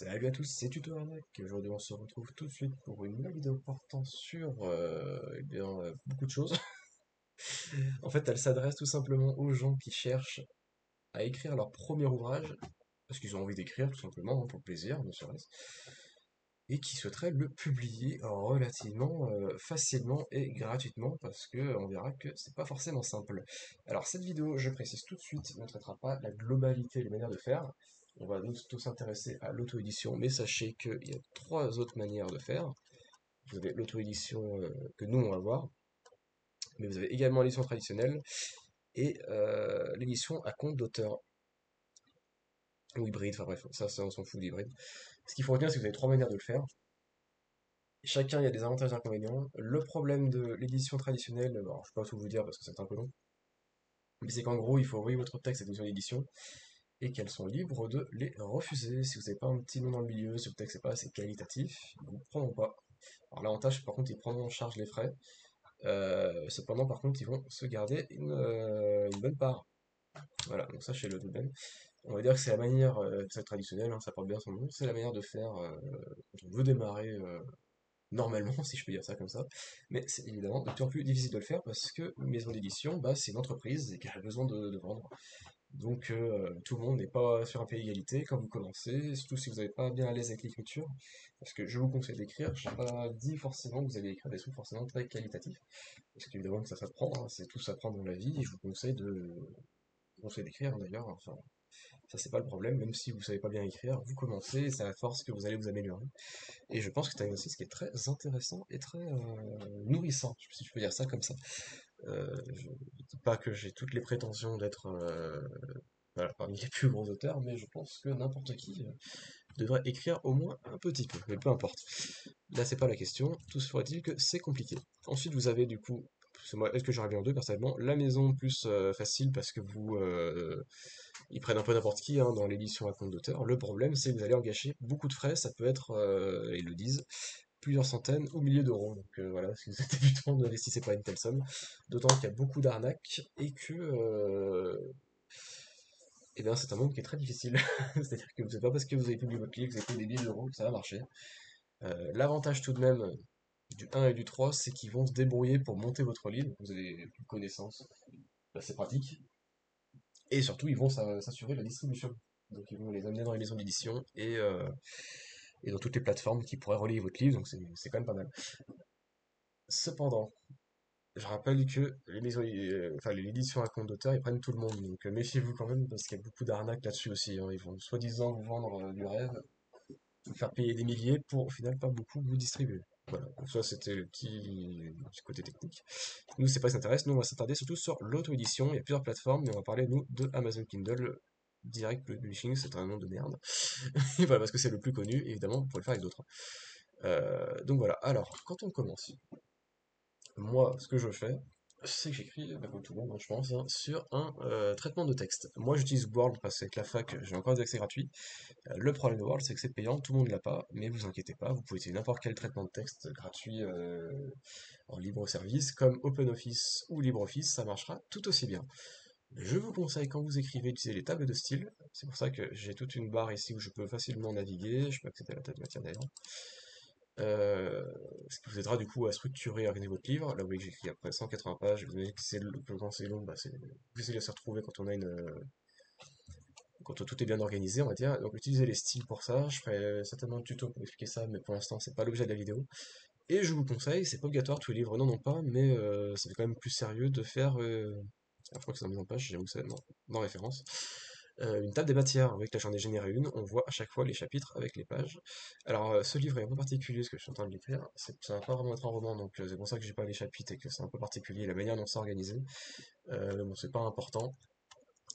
Salut à tous, c'est Tuto Arnaque. Aujourd'hui, on se retrouve tout de suite pour une nouvelle vidéo portant sur beaucoup de choses. En fait, elle s'adresse tout simplement aux gens qui cherchent à écrire leur premier ouvrage, parce qu'ils ont envie d'écrire tout simplement, hein, pour le plaisir, ne serait-ce, et qui souhaiteraient le publier relativement facilement et gratuitement, parce que on verra que c'est pas forcément simple. Alors, cette vidéo, je précise tout de suite, ne traitera pas la globalité des manières de faire. On va nous tous s'intéresser à l'auto-édition, mais sachez qu'il y a trois autres manières de faire. Vous avez l'auto-édition que nous on va voir, mais vous avez également l'édition traditionnelle et l'édition à compte d'auteur, ou hybride, enfin bref, ça on s'en fout de l'hybride. Ce qu'il faut retenir, c'est que vous avez trois manières de le faire. Chacun, il y a des avantages et des inconvénients. Le problème de l'édition traditionnelle, alors, je ne peux pas tout vous dire parce que c'est un peu long, mais c'est qu'en gros, il faut envoyer votre texte à des maisons d'édition et qu'elles sont libres de les refuser. Si vous n'avez pas un petit nom dans le milieu, si votre texte n'est pas assez qualitatif, ils ne vous prendront pas. Alors l'avantage, par contre, ils prendront en charge les frais. Cependant, par contre, ils vont se garder une bonne part. Voilà, donc sachez-le tout de même. On va dire que c'est la manière, c'est traditionnel, hein, ça porte bien son nom, c'est la manière de faire quand on veut démarrer normalement, si je peux dire ça comme ça. Mais c'est évidemment de plus en plus difficile de le faire parce que une maison d'édition, bah, c'est une entreprise et qu'elle a besoin de vendre. Donc tout le monde n'est pas sur un pied d'égalité quand vous commencez, surtout si vous n'êtes pas bien à l'aise avec l'écriture, parce que je vous conseille d'écrire, je n'ai pas dit forcément que vous allez écrire des trucs forcément très qualitatifs, parce qu'évidemment que ça s'apprend, hein, c'est tout s'apprend dans la vie, et je vous conseille d'écrire d'ailleurs, enfin, ça c'est pas le problème, même si vous savez pas bien écrire, vous commencez, et c'est à force que vous allez vous améliorer. Et je pense que c'est un exercice qui est très intéressant et très nourrissant, si je peux dire ça comme ça. Je dis pas que j'ai toutes les prétentions d'être voilà, parmi les plus gros auteurs, mais je pense que n'importe qui devrait écrire au moins un petit peu, mais peu importe. Là, c'est pas la question, tout se ferait-il que c'est compliqué. Ensuite, vous avez du coup, parce que moi, est-ce que j'aurais bien en deux personnellement, la maison plus facile parce que ils prennent un peu n'importe qui hein, dans l'édition à compte d'auteur. Le problème, c'est que vous allez engager beaucoup de frais, ça peut être, ils le disent, plusieurs centaines ou milliers d'euros. Donc voilà, si vous êtes débutant, n'investissez pas une telle somme. D'autant qu'il y a beaucoup d'arnaques et que eh bien, c'est un monde qui est très difficile. C'est-à-dire que vous savez pas parce que vous avez publié votre livre, que vous avez payé des milliers d'euros que ça va marcher. L'avantage tout de même du 1 et du 3, c'est qu'ils vont se débrouiller pour monter votre livre. Vous avez plus de connaissances, bah, c'est pratique. Et surtout, ils vont s'assurer de la distribution. Donc ils vont les amener dans les maisons d'édition et dans toutes les plateformes qui pourraient relayer votre livre, donc c'est quand même pas mal. Cependant, je rappelle que les maisons, enfin les éditions à compte d'auteur, ils prennent tout le monde, donc méfiez-vous quand même parce qu'il y a beaucoup d'arnaques là-dessus aussi, hein. Ils vont soi-disant vous vendre du rêve, vous faire payer des milliers pour au final pas beaucoup vous distribuer. Voilà, donc ça c'était le petit côté technique. Nous c'est pas ce qui nous intéresse, nous on va s'attarder surtout sur l'auto-édition, il y a plusieurs plateformes, mais on va parler nous de Amazon Kindle. Direct Publishing, c'est un nom de merde. Et voilà, parce que c'est le plus connu, et évidemment, vous pouvez le faire avec d'autres. Donc voilà, alors, quand on commence, moi, ce que je fais, c'est que j'écris, bah, comme tout le monde, hein, je pense, hein, sur un traitement de texte. Moi, j'utilise Word parce qu'avec la fac, j'ai encore des accès gratuits. Le problème de Word, c'est que c'est payant, tout le monde l'a pas, mais vous inquiétez pas, vous pouvez utiliser n'importe quel traitement de texte gratuit en libre service, comme OpenOffice ou LibreOffice, ça marchera tout aussi bien. Je vous conseille quand vous écrivez d'utiliser les tables de style. C'est pour ça que j'ai toute une barre ici où je peux facilement naviguer. Je peux accéder à la table de matière d'ailleurs. Ce qui vous aidera du coup à structurer et organiser votre livre. Là vous voyez que j'écris après 180 pages. Vous voyez que quand c'est long, bah, c'est difficile à se retrouver quand on a quand tout est bien organisé, on va dire. Donc utilisez les styles pour ça. Je ferai certainement un tuto pour expliquer ça, mais pour l'instant c'est pas l'objet de la vidéo. Et je vous conseille, c'est pas obligatoire, tous les livres non pas, mais ça fait quand même plus sérieux de faire je crois que c'est dans mise en page, j'avoue que c'est dans référence. Une table des matières, avec là j'en ai généré une, on voit à chaque fois les chapitres avec les pages. Alors ce livre est un peu particulier, ce que je suis en train de l'écrire, ça va pas vraiment être un roman, donc c'est pour ça que j'ai pas les chapitres et que c'est un peu particulier, la manière dont c'est organisé. Mais bon, c'est pas important.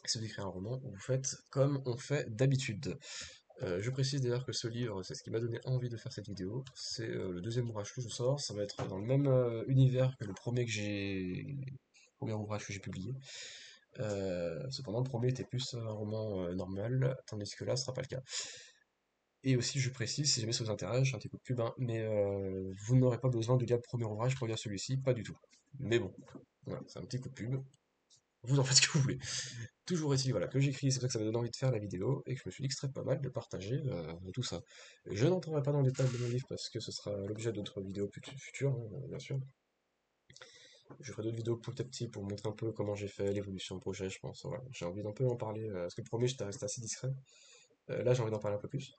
Si vous écrivez un roman, vous faites comme on fait d'habitude. Je précise d'ailleurs que ce livre, c'est ce qui m'a donné envie de faire cette vidéo. C'est le deuxième ouvrage que je sors. Ça va être dans le même univers que le premier ouvrage que j'ai publié. Cependant, le premier était plus un roman normal, tandis que là, ce sera pas le cas. Et aussi, je précise, si jamais ça vous intéresse, j'ai un petit coup de pub, hein, mais vous n'aurez pas besoin de lire le premier ouvrage pour lire celui-ci, pas du tout. Mais bon, voilà, c'est un petit coup de pub. vous en faites ce que vous voulez. Toujours est-il, voilà, que j'écris, c'est pour ça que ça m'a donné envie de faire la vidéo, et que je me suis dit que ce serait pas mal de partager tout ça. Je n'entrerai pas dans le détail de mon livre parce que ce sera l'objet d'autres vidéos futures, hein, bien sûr. Je ferai d'autres vidéos petit à petit pour montrer un peu comment j'ai fait l'évolution de projet, je pense. Voilà. J'ai envie d'un peu en parler, parce que le premier, j'étais resté assez discret. Là, j'ai envie d'en parler un peu plus.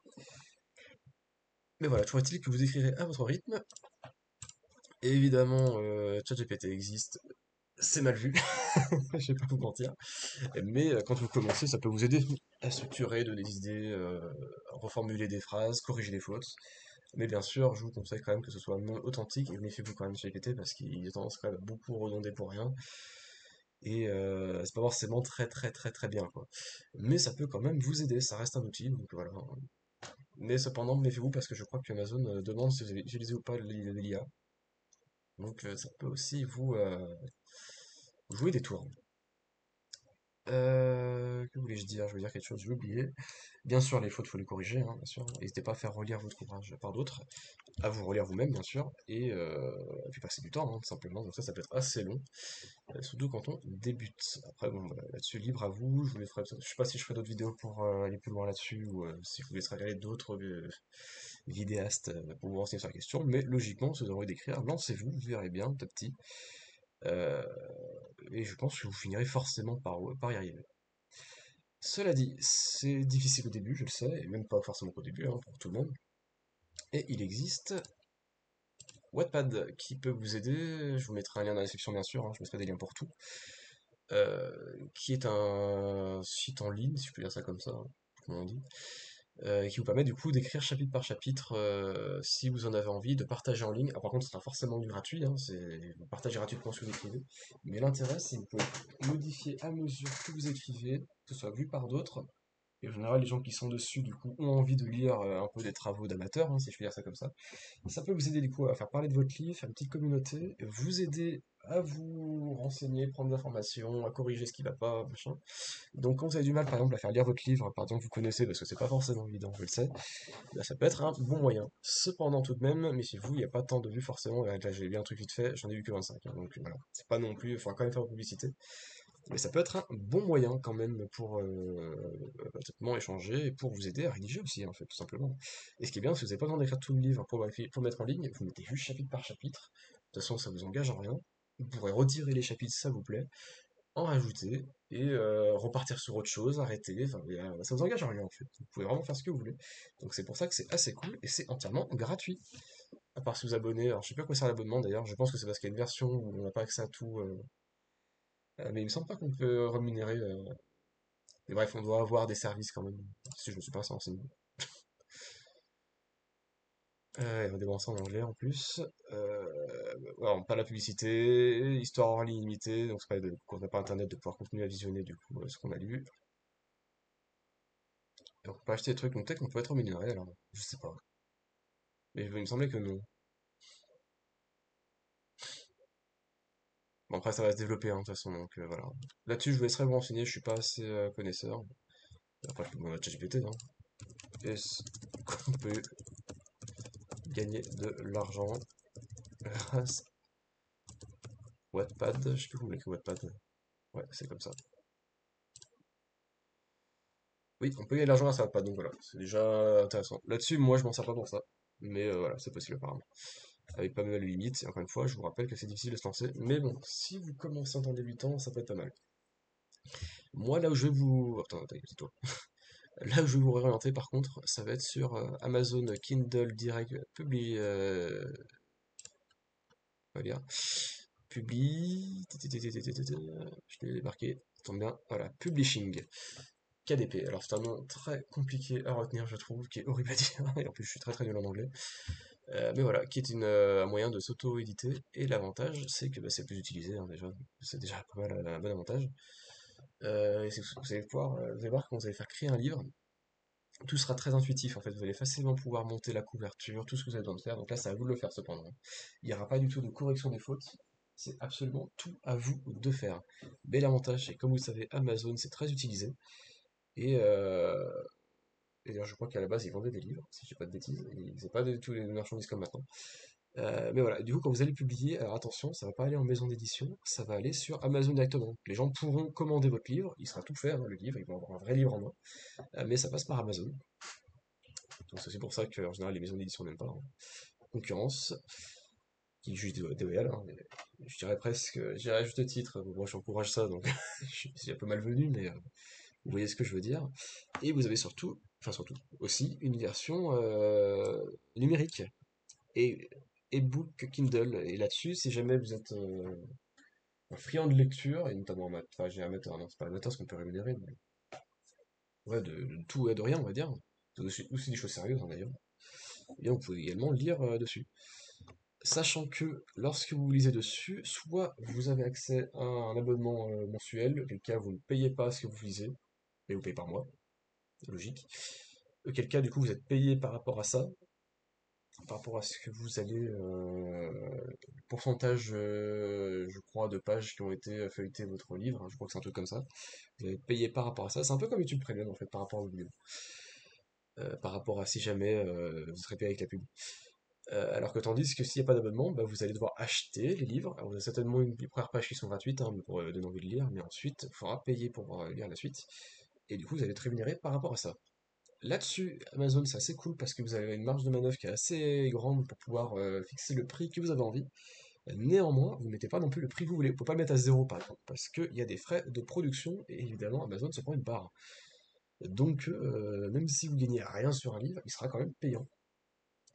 Mais voilà, toujours est-il que vous écrirez à votre rythme. Et évidemment, ChatGPT existe, c'est mal vu, je vais pas vous mentir. Mais quand vous commencez, ça peut vous aider à structurer, donner des idées, reformuler des phrases, corriger des fautes. Mais bien sûr, je vous conseille quand même que ce soit non authentique et méfiez-vous quand même de ChatGPT parce qu'il a tendance quand même à beaucoup redonder pour rien. Et c'est pas forcément très très très très bien quoi. Mais ça peut quand même vous aider, ça reste un outil, donc voilà. Mais cependant, méfiez-vous parce que je crois que Amazon demande si vous avez utilisé ou pas l'IA. Donc ça peut aussi vous jouer des tours. Que voulais-je dire? Je voulais dire quelque chose, j'ai oublié. Bien sûr, les fautes, faut les corriger, hein, bien sûr. N'hésitez pas à faire relire votre ouvrage par d'autres, à vous relire vous-même, bien sûr, et puis passer du temps, hein, tout simplement. Donc ça peut être assez long, surtout quand on débute. Après, bon, voilà, là-dessus, libre à vous. Je vous les ferai, je sais pas si je ferai d'autres vidéos pour aller plus loin là-dessus, ou si je vous laisserai regarder d'autres vidéastes pour vous renseigner sur la question. Mais logiquement, si vous avez envie d'écrire, lancez-vous, vous verrez bien, petit à petit. Euh, et je pense que vous finirez forcément par y arriver. Cela dit, c'est difficile au début, je le sais, et même pas forcément qu'au début, hein, pour tout le monde. Et il existe Wattpad qui peut vous aider. Je vous mettrai un lien dans la description, bien sûr, hein, je mettrai des liens pour tout. Qui est un site en ligne, si je peux dire ça comme ça, hein, comment on dit, qui vous permet du coup d'écrire chapitre par chapitre si vous en avez envie, de partager en ligne. Ah, par contre, ce sera forcément du gratuit, hein, vous partagez gratuitement ce que vous écrivez. Mais l'intérêt, c'est que vous pouvez modifier à mesure que vous écrivez, que ce soit vu par d'autres. Et en général, les gens qui sont dessus, du coup, ont envie de lire un peu des travaux d'amateurs, hein, si je peux dire ça comme ça. Ça peut vous aider, du coup, à faire parler de votre livre, faire une petite communauté, vous aider à vous renseigner, prendre des informations, à corriger ce qui va pas, machin. Donc, quand vous avez du mal, par exemple, à faire lire votre livre, par exemple, vous connaissez, parce que c'est pas forcément évident, je le sais, bah, ça peut être un bon moyen. Cependant, tout de même, méfiez-vous, il n'y a pas tant de vues forcément. Là, j'ai lu un truc vite fait, j'en ai vu que 25, hein, donc voilà. C'est pas non plus, il faudra quand même faire de publicité. Mais ça peut être un bon moyen quand même pour simplement échanger et pour vous aider à rédiger aussi, en fait, tout simplement. Et ce qui est bien, c'est que vous n'avez pas besoin d'écrire tout le livre pour mettre en ligne, vous mettez juste chapitre par chapitre. De toute façon, ça vous engage en rien. Vous pourrez retirer les chapitres si ça vous plaît, en rajouter et repartir sur autre chose, arrêter. Enfin, ça vous engage en rien en fait. Vous pouvez vraiment faire ce que vous voulez. Donc c'est pour ça que c'est assez cool et c'est entièrement gratuit. À part si vous abonnez, alors je sais pas quoi c'est l'abonnement d'ailleurs, je pense que c'est parce qu'il y a une version où on n'a pas accès à tout. Mais il me semble pas qu'on peut rémunérer. Mais bref, on doit avoir des services quand même, si je me suis pas assez renseigné. Il y a des bons en anglais en plus. Alors, pas la publicité, histoire en ligne limitée, donc c'est pas quand on n'a pas internet de pouvoir continuer à visionner du coup ce qu'on a lu. Et on peut pas acheter des trucs, donc peut-être qu'on peut être rémunéré alors, je sais pas. Mais il me semblait que non. Bon après ça va se développer hein, de toute façon, donc voilà. Là-dessus je vous laisserai vous renseigner, je suis pas assez connaisseur. Après je peux demander à ChatGPT, hein. Est-ce qu'on peut gagner de l'argent grâce Wattpad, je sais plus comment on écrit Wattpad. Ouais, c'est comme ça. Oui, on peut gagner de l'argent grâce à Wattpad, donc voilà, c'est déjà intéressant. Là-dessus, moi, je m'en sers pas pour ça. Mais voilà, c'est possible apparemment. Avec pas mal de limites, et encore une fois, je vous rappelle que c'est difficile de se lancer. Mais bon, si vous commencez en tant que débutant, ça peut être pas mal. Moi, là où je vais vous... Attends, attends, c'est toi. Là où je vais vous réorienter, par contre, ça va être sur Amazon Kindle Direct on va dire, je l'ai marqué, ça tombe bien, voilà, Publishing. KDP. Alors c'est un nom très compliqué à retenir, je trouve, qui est horrible à dire, et en plus je suis très très nul en anglais. Mais voilà, qui est un moyen de s'auto-éditer, et l'avantage c'est que bah, c'est plus utilisé hein, déjà, c'est déjà pas mal un bon avantage. Et vous allez pouvoir, vous allez voir quand vous allez faire créer un livre, tout sera très intuitif en fait, vous allez facilement pouvoir monter la couverture, tout ce que vous avez besoin de faire, donc là c'est à vous de le faire cependant, hein. Il n'y aura pas du tout de correction des fautes, c'est absolument tout à vous de faire. Mais l'avantage c'est que comme vous le savez, Amazon c'est très utilisé, et, et d'ailleurs, je crois qu'à la base, ils vendaient des livres, si je dis pas de bêtises. Ils faisaient pas du tout les marchandises comme maintenant. Mais voilà, du coup, quand vous allez publier, alors attention, ça va pas aller en maison d'édition, ça va aller sur Amazon directement. Les gens pourront commander votre livre, il sera tout fait, hein, le livre, ils vont avoir un vrai livre en main, mais ça passe par Amazon. Donc c'est aussi pour ça qu'en général, les maisons d'édition n'aiment pas, hein. Concurrence, qui juge déloyale, hein, mais je dirais presque, je dirais à juste titre, moi j'encourage ça, donc c'est un peu malvenu, mais vous voyez ce que je veux dire. Et vous avez surtout, enfin surtout, aussi une version numérique et e-book Kindle. Et là-dessus, si jamais vous êtes un friand de lecture, et notamment enfin j'ai un amateur, non, c'est pas un amateur ce qu'on peut rémunérer, mais ouais, de tout et de rien, on va dire. C'est aussi des choses sérieuses, hein, d'ailleurs. Et bien, vous pouvez également lire dessus. Sachant que lorsque vous lisez dessus, soit vous avez accès à un abonnement mensuel, auquel cas vous ne payez pas ce que vous lisez, mais vous payez par mois, c'est logique. Auquel cas, du coup, vous êtes payé par rapport à ça, par rapport à ce que vous allez, le pourcentage, je crois, de pages qui ont été feuilletées votre livre, hein, je crois que c'est un truc comme ça. Vous allez payer par rapport à ça. C'est un peu comme YouTube Premium, en fait, par rapport aux vidéos. Par rapport à si jamais vous serez payé avec la pub. Alors que tandis que s'il n'y a pas d'abonnement, bah, vous allez devoir acheter les livres. Alors, vous avez certainement les premières pages qui sont gratuites, hein, pour donner envie de lire, mais ensuite, il faudra payer pour lire la suite. Et du coup, vous allez être rémunéré par rapport à ça. Là-dessus, Amazon, c'est assez cool parce que vous avez une marge de manœuvre qui est assez grande pour pouvoir fixer le prix que vous avez envie. Néanmoins, vous ne mettez pas non plus le prix que vous voulez. Vous ne pouvez pas le mettre à zéro, par exemple, parce qu'il y a des frais de production et évidemment, Amazon se prend une part. Donc, même si vous gagnez rien sur un livre, il sera quand même payant.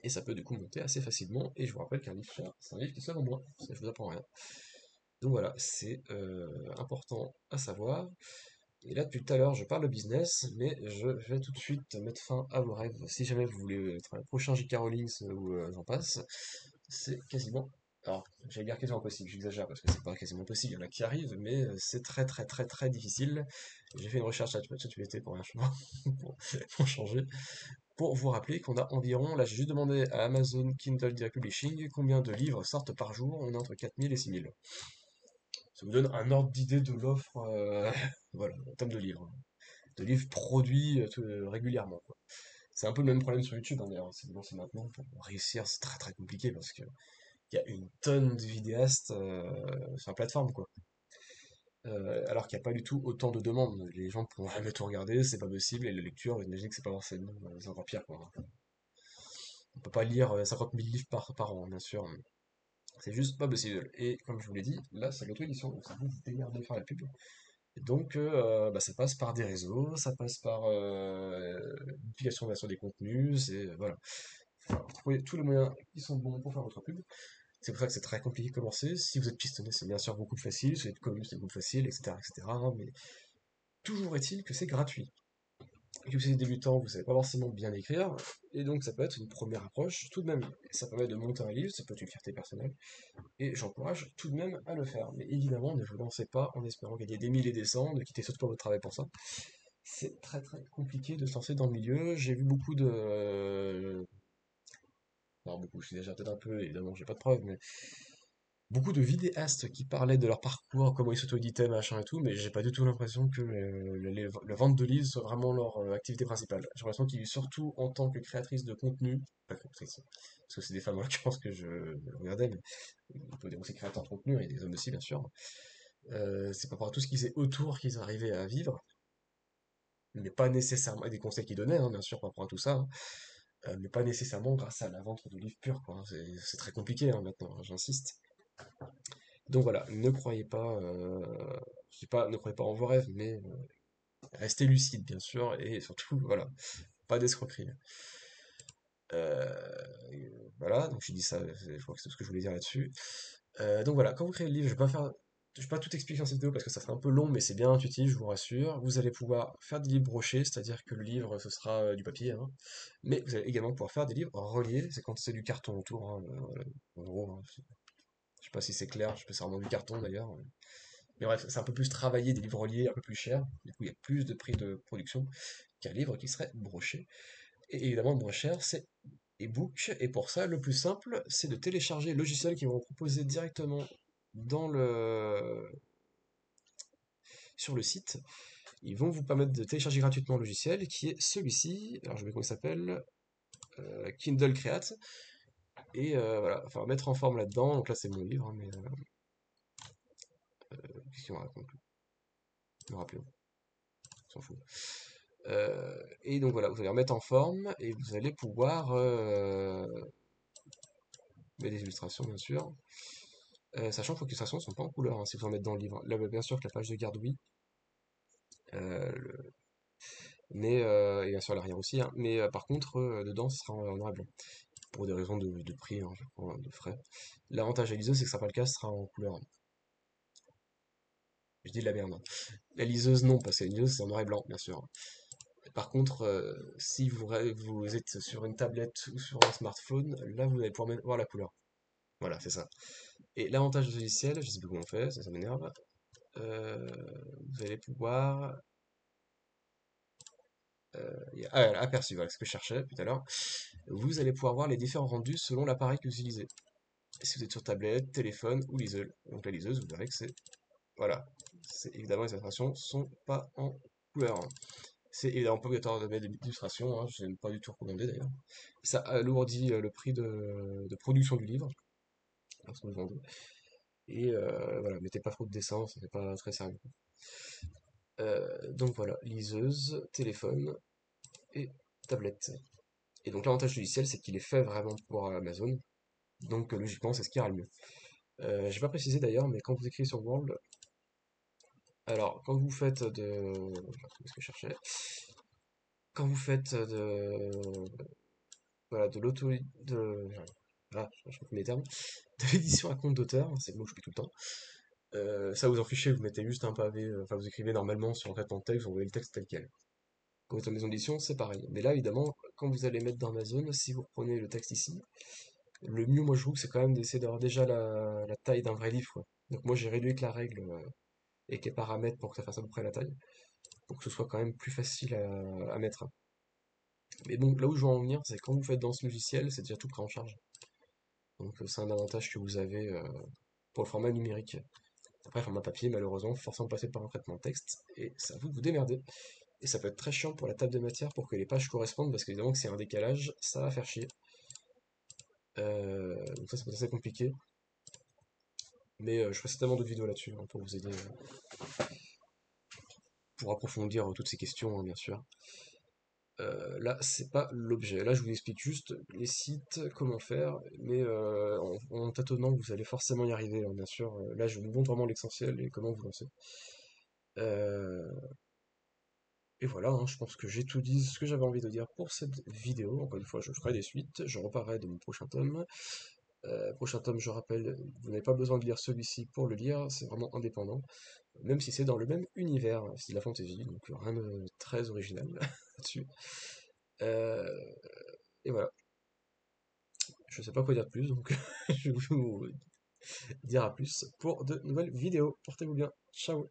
Et ça peut du coup monter assez facilement. Et je vous rappelle qu'un livre cher, c'est un livre qui se vend moins. Ça, je vous apprends rien. Donc voilà, c'est important à savoir. Et là, depuis tout à l'heure, je parle de business, mais je vais tout de suite mettre fin à vos rêves. Si jamais vous voulez être un prochain J.K. Rowling ou j'en passe, c'est quasiment. Alors, j'allais dire quasiment impossible, j'exagère parce que c'est pas quasiment possible, il y en a qui arrivent, mais c'est très très très très difficile. J'ai fait une recherche à ChatGPT pour, pour changer, pour vous rappeler qu'on a environ, là j'ai juste demandé à Amazon Kindle Direct Publishing combien de livres sortent par jour, on est entre 4000 et 6000. Ça vous donne un ordre d'idée de l'offre, voilà, en termes de livres produits régulièrement, quoi. C'est un peu le même problème sur YouTube, hein, d'ailleurs, c'est de lancer maintenant, pour réussir, c'est très très compliqué, parce que il y a une tonne de vidéastes sur la plateforme, quoi. Alors qu'il n'y a pas du tout autant de demandes. Les gens pourront jamais tout regarder, c'est pas possible, et la lecture, j'imagine que c'est pas forcément, c'est encore pire, quoi. On peut pas lire 50 000 livres par an, bien sûr. C'est juste pas possible. Et comme je vous l'ai dit, là, c'est l'auto-édition, donc ça vous vous démerdez de faire la pub. Et donc, bah, ça passe par des réseaux, ça passe par l'utilisation sur des contenus, c'est, voilà. Faut trouver tous les moyens qui sont bons pour faire votre pub. C'est pour ça que c'est très compliqué de commencer. Si vous êtes pistonné, c'est bien sûr beaucoup plus facile. Si vous êtes connu, c'est beaucoup plus facile, etc., etc., hein, mais toujours est-il que c'est gratuit. Et que si vous êtes débutant, vous savez pas forcément bien écrire, et donc ça peut être une première approche. Tout de même, ça permet de monter un livre, ça peut être une fierté personnelle, et j'encourage tout de même à le faire. Mais évidemment, ne vous lancez pas en espérant gagner des milliers et des cents, ne quittez surtout pas votre travail pour ça. C'est très très compliqué de se lancer dans le milieu. J'ai vu beaucoup de... alors beaucoup, je suis déjà peut-être un peu, évidemment, j'ai pas de preuves, mais beaucoup de vidéastes qui parlaient de leur parcours, comment ils s'auto-éditaient, machin et tout, mais j'ai pas du tout l'impression que la vente de livres soit vraiment leur activité principale. J'ai l'impression qu'ils vivent surtout en tant que créatrice de contenu, pas créatrice, parce que c'est des femmes en l'occurrence que je regardais, mais on peut dire aussi créateurs de contenu, et des hommes aussi, bien sûr. C'est par rapport à tout ce qu'ils faisaient autour qu'ils arrivaient à vivre, mais pas nécessairement, et des conseils qu'ils donnaient, hein, bien sûr, par rapport à tout ça, hein, mais pas nécessairement grâce à la vente de livres purs, quoi. C'est très compliqué, hein, maintenant, hein, j'insiste. Donc voilà, ne croyez pas, je dis pas, ne croyez pas en vos rêves, mais restez lucide, bien sûr, et surtout, voilà, pas d'escroquerie. Voilà, donc j'ai dit ça, je crois que c'est tout ce que je voulais dire là-dessus. Donc voilà, quand vous créez le livre, je vais pas tout expliquer dans cette vidéo parce que ça serait un peu long, mais c'est bien intuitif, je vous rassure. Vous allez pouvoir faire des livres brochés, c'est-à-dire que le livre, ce sera du papier, hein. Mais vous allez également pouvoir faire des livres reliés, c'est quand c'est du carton autour, hein, en gros, hein. Je sais pas si c'est clair, je sais pas si c'est vraiment du carton d'ailleurs. Mais bref, c'est un peu plus travaillé, des livres reliés, un peu plus cher. Du coup, il y a plus de prix de production qu'un livre qui serait broché. Et évidemment, le moins cher, c'est ebook. Et pour ça, le plus simple, c'est de télécharger le logiciel qu'ils vont vous proposer directement dans sur le site. Ils vont vous permettre de télécharger gratuitement le logiciel qui est celui-ci. Alors, je vais comment il s'appelle, Kindle Create. Et voilà, enfin mettre en forme là-dedans, donc là c'est mon livre, hein, mais qu'est-ce qu'il me raconte? Me rappelez, on s'en fout. Et donc voilà, vous allez remettre en forme et vous allez pouvoir mettre des illustrations bien sûr. Sachant que les illustrations ne sont pas en couleur hein, si vous en mettez dans le livre. Là, bah, bien sûr que la page de garde, oui. Le- Mais, et bien sûr l'arrière aussi, hein. Mais par contre, dedans, ce sera en noir et blanc. Pour des raisons de prix, hein, je crois, de frais. L'avantage à liseuse, c'est que ça sera pas le cas, ce sera en couleur. Je dis de la merde, hein. La liseuse, non, parce que la liseuse, c'est en noir et blanc, bien sûr. Par contre, si vous êtes sur une tablette ou sur un smartphone, là, vous allez pouvoir voir la couleur. Voilà, c'est ça. Et l'avantage de ce logiciel, je sais plus comment on fait, ça m'énerve. euh, Vous allez pouvoir aperçu, voilà ce que je cherchais tout à l'heure. Vous allez pouvoir voir les différents rendus selon l'appareil que vous utilisez. Si vous êtes sur tablette, téléphone ou liseuse. Donc la liseuse, vous verrez que c'est... Voilà. C'est évidemment les illustrations sont pas en couleur, hein. C'est évidemment pas obligatoire de mettre des illustrations, hein, je n'aime pas du tout recommandé d'ailleurs. Ça alourdit le prix de production du livre, lorsque vous le vendez. Et voilà, mettez pas trop de dessins, ça fait pas très sérieux. Donc voilà, liseuse, téléphone et tablette. Et donc l'avantage du logiciel, c'est qu'il est fait vraiment pour Amazon. Donc logiquement, c'est ce qui ira le mieux. J'ai pas précisé d'ailleurs, mais quand vous écrivez sur World, alors quand vous faites de... Qu'est-ce que je cherchais? Quand vous faites de... Voilà, de l'auto... De... Ah, je trouve mes termes. De l'édition à compte d'auteur, hein, c'est le mot que je tout le temps. Ça vous en fichez, vous mettez juste un pavé, enfin vous écrivez normalement sur un traitement de texte, vous envoyez le texte tel quel. Quand vous êtes en maison d'édition, c'est pareil. Mais là, évidemment, quand vous allez mettre dans Amazon, si vous reprenez le texte ici, le mieux, moi, je trouve, c'est quand même d'essayer d'avoir déjà la taille d'un vrai livre, quoi. Donc moi, j'ai réduit que la règle et que les paramètres pour que ça fasse à peu près la taille, pour que ce soit quand même plus facile à mettre. Mais bon, là où je veux en venir, c'est quand vous faites dans ce logiciel, c'est déjà tout pris en charge. Donc c'est un avantage que vous avez pour le format numérique. Après, le format papier, malheureusement, faut forcément passer par un traitement de texte, et c'est à vous de vous démerder. Et ça peut être très chiant pour la table de matière pour que les pages correspondent, parce qu'évidemment que s'il y a un décalage, ça va faire chier. Donc ça, c'est assez compliqué. Mais je ferai certainement d'autres vidéos là-dessus hein, pour vous aider, pour approfondir toutes ces questions, hein, bien sûr. Là, c'est pas l'objet. Là, je vous explique juste les sites, comment faire, mais en tâtonnant, vous allez forcément y arriver, hein, bien sûr. Là, je vous montre vraiment l'essentiel et comment vous lancer. Euh, et voilà, hein, je pense que j'ai tout dit ce que j'avais envie de dire pour cette vidéo. Encore une fois, je ferai des suites, je reparlerai de mon prochain tome. Prochain tome, je rappelle, vous n'avez pas besoin de lire celui-ci pour le lire, c'est vraiment indépendant. Même si c'est dans le même univers, c'est de la fantasy, donc rien de très original là-dessus. Euh, et voilà, je sais pas quoi dire de plus, donc je vais vous dire à plus pour de nouvelles vidéos. Portez-vous bien, ciao!